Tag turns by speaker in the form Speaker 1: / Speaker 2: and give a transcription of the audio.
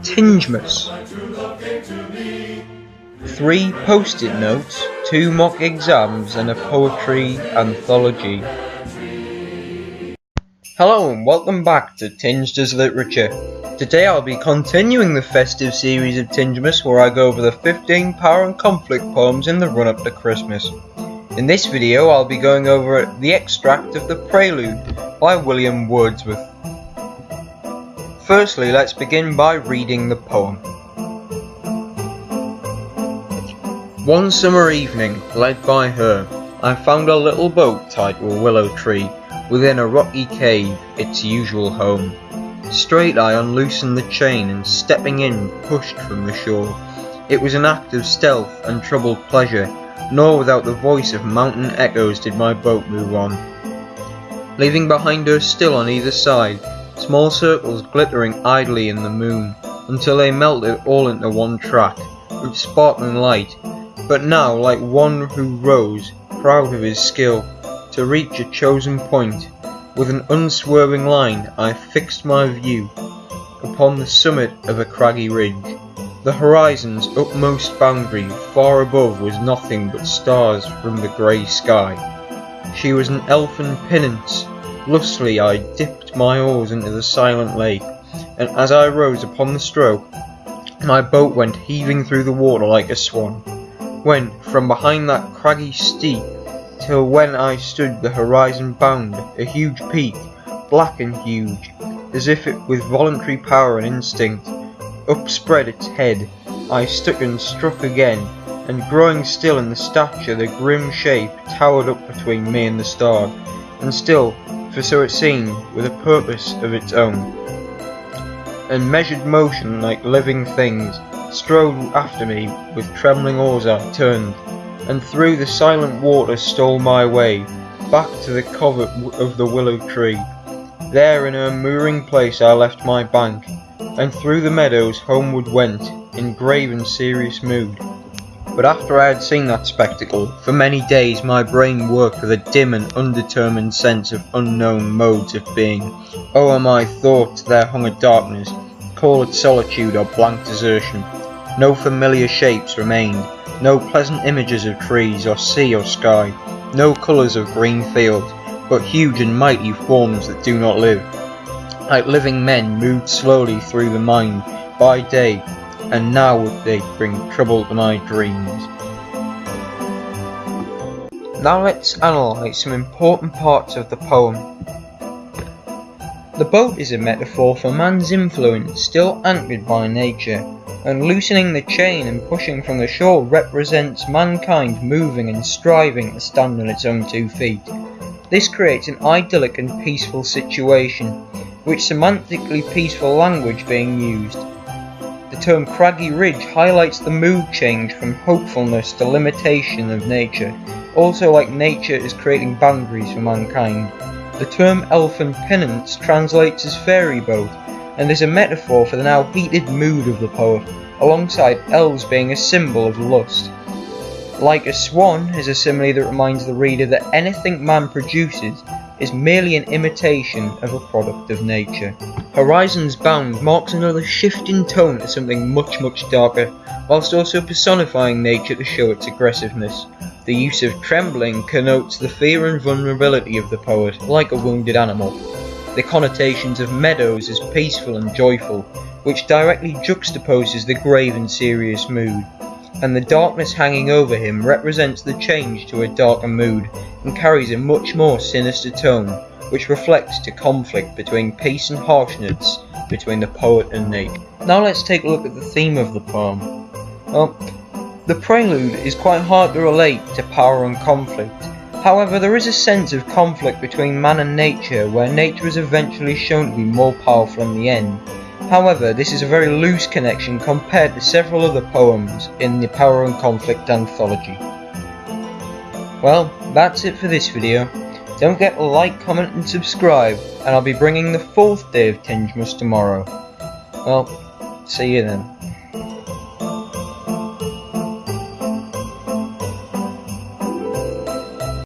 Speaker 1: Tingemas. 3 post-it notes, 2 mock exams and a poetry anthology. Hello and welcome back to Tinged as Literature. Today I'll be continuing the festive series of Tingemas where I go over the 15 power and conflict poems in the run-up to Christmas. In this video I'll be going over the extract of the Prelude by William Wordsworth. Firstly, let's begin by reading the poem. One summer evening, led by her, I found a little boat tied to a willow tree, within a rocky cave, its usual home. Straight I unloosened the chain and stepping in, pushed from the shore. It was an act of stealth and troubled pleasure, nor without the voice of mountain echoes did my boat move on. Leaving behind her still on either side, small circles glittering idly in the moon, until they melted all into one track, with sparkling light, but now like one who rose, proud of his skill, to reach a chosen point. With an unswerving line I fixed my view upon the summit of a craggy ridge. The horizon's utmost boundary far above was nothing but stars from the grey sky. She was an elfin pinnace. Lustily I dipped my oars into the silent lake, and as I rose upon the stroke, my boat went heaving through the water like a swan. When, from behind that craggy steep, till when I stood the horizon bound, a huge peak, black and huge, as if it with voluntary power and instinct, upspread its head, I stood and struck again, and growing still in the stature, the grim shape towered up between me and the stars, and still, for so it seemed, with a purpose of its own, and measured motion like living things, strode after me, with trembling oars I turned, and through the silent water stole my way, back to the covert of the willow tree. There in her mooring place I left my bank, and through the meadows homeward went, in grave and serious mood. But after I had seen that spectacle, for many days my brain worked with a dim and undetermined sense of unknown modes of being. O'er my thoughts there hung a darkness, call it solitude or blank desertion. No familiar shapes remained, no pleasant images of trees or sea or sky, no colours of green fields, but huge and mighty forms that do not live. Like living men moved slowly through the mind by day, and now would they bring trouble to my dreams. Now let's analyse some important parts of the poem. The boat is a metaphor for man's influence still anchored by nature, and loosening the chain and pushing from the shore represents mankind moving and striving to stand on its own 2 feet. This creates an idyllic and peaceful situation, with semantically peaceful language being used. The term craggy ridge highlights the mood change from hopefulness to limitation of nature, also like nature is creating boundaries for mankind. The term elfin pinnace translates as fairy boat, and is a metaphor for the now heated mood of the poet, alongside elves being a symbol of lust. Like a swan is a simile that reminds the reader that anything man produces is merely an imitation of a product of nature. Horizons bound marks another shift in tone to something much darker, whilst also personifying nature to show its aggressiveness. The use of trembling connotes the fear and vulnerability of the poet, like a wounded animal. The connotations of meadows as peaceful and joyful, which directly juxtaposes the grave and serious mood. And the darkness hanging over him represents the change to a darker mood, and carries a much more sinister tone, which reflects the conflict between peace and harshness between the poet and nature. Now let's take a look at the theme of the poem. Well, the prelude is quite hard to relate to power and conflict. However, there is a sense of conflict between man and nature, where nature is eventually shown to be more powerful in the end. However, this is a very loose connection compared to several other poems in the Power and Conflict anthology. Well, that's it for this video. Don't forget to like, comment and subscribe, and I'll be bringing the 4th day of Tingemas tomorrow. Well, see you then.